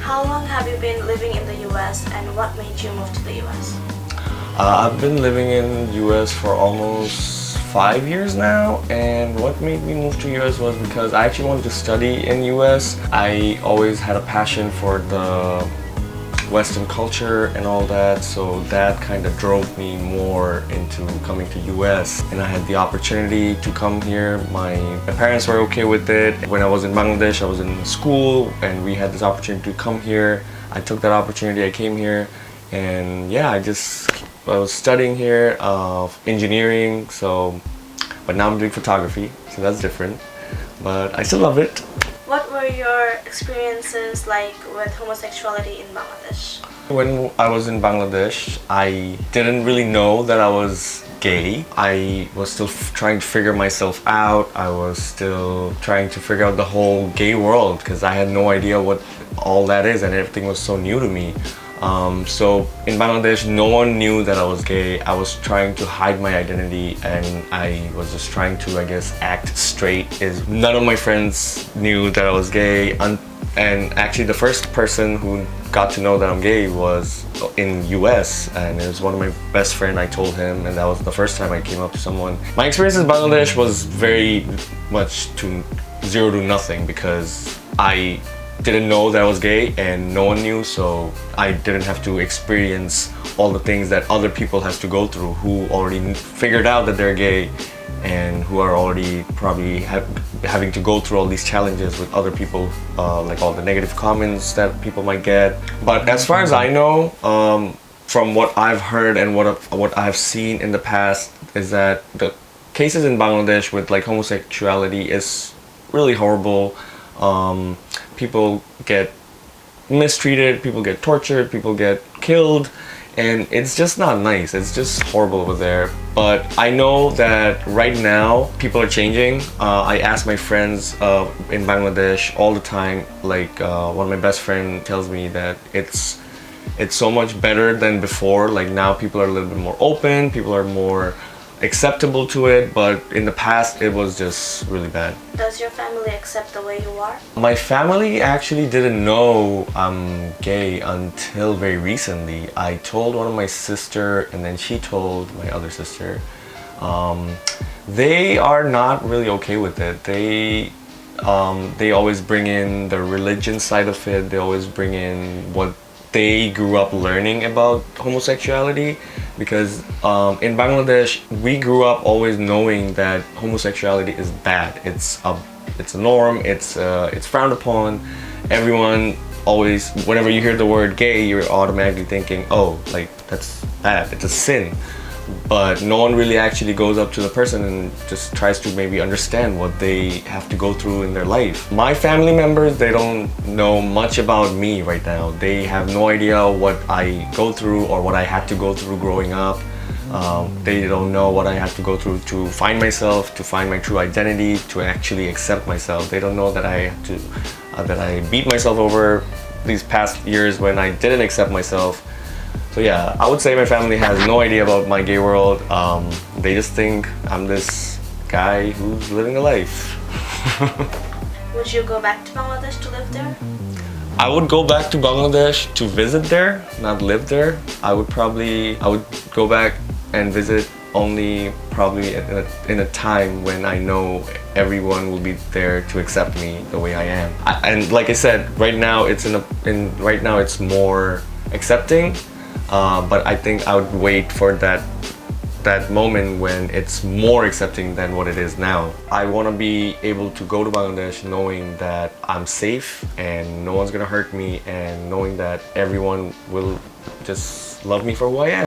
How long have you been living in the US and what made you move to the US? I've been living in US for almost 5 years now, and what made me move to US was because I actually wanted to study in US. I always had a passion for the Western culture and all that, so that kind of drove me more into coming to US, and I had the opportunity to come here. My parents were okay with it. When I was in Bangladesh, I was in school and we had this opportunity to come here. I took that opportunity, I came here, and yeah, I was studying here engineering, but now I'm doing photography, so that's different, but I still love it. What were your experiences like with homosexuality in Bangladesh? When I was in Bangladesh, I didn't really know that I was gay. I was still trying to figure myself out. I was still trying to figure out the whole gay world because I had no idea what all that is and everything was so new to me. So in Bangladesh, no one knew that I was gay. I was trying to hide my identity and I was just trying to, I guess, act straight. None of my friends knew that I was gay, and actually the first person who got to know that I'm gay was in US, and it was one of my best friends. I told him, and that was the first time I came up to someone. My experience in Bangladesh was very much to zero to nothing because I didn't know that I was gay and no one knew, so I didn't have to experience all the things that other people have to go through who already figured out that they're gay and who are already probably having to go through all these challenges with other people, like all the negative comments that people might get. But as far as I know, from what I've heard and what I've seen in the past, is that the cases in Bangladesh with like homosexuality is really horrible. People get mistreated, people get tortured, people get killed, and it's just not nice. It's just horrible over there. But I know that right now people are changing. I ask my friends in Bangladesh all the time, like one of my best friends tells me that it's so much better than before. Like now people are a little bit more open, people are more acceptable to it, but in the past it was just really bad. Does your family accept the way you are? My family actually didn't know I'm gay until very recently. I told one of my sister and then she told my other sister. They are not really okay with it. They always bring in the religion side of it. They always bring in what they grew up learning about homosexuality, because in Bangladesh we grew up always knowing that homosexuality is bad. It's a norm. It's frowned upon. Everyone always, whenever you hear the word gay, you're automatically thinking, oh, like that's bad. It's a sin. But no one really actually goes up to the person and just tries to maybe understand what they have to go through in their life. My family members, they don't know much about me right now. They have no idea what I go through or what I had to go through growing up. They don't know what I had to go through to find myself, to find my true identity, to actually accept myself. They don't know that that I beat myself over these past years when I didn't accept myself. So yeah, I would say my family has no idea about my gay world. They just think I'm this guy who's living a life. Would you go back to Bangladesh to live there? I would go back to Bangladesh to visit there, not live there. I would go back and visit only probably in a time when I know everyone will be there to accept me the way I am. And like I said, right now it's more accepting. But I think I would wait for that moment when it's more accepting than what it is now. I want to be able to go to Bangladesh knowing that I'm safe and no one's gonna hurt me, and knowing that everyone will just love me for who I am.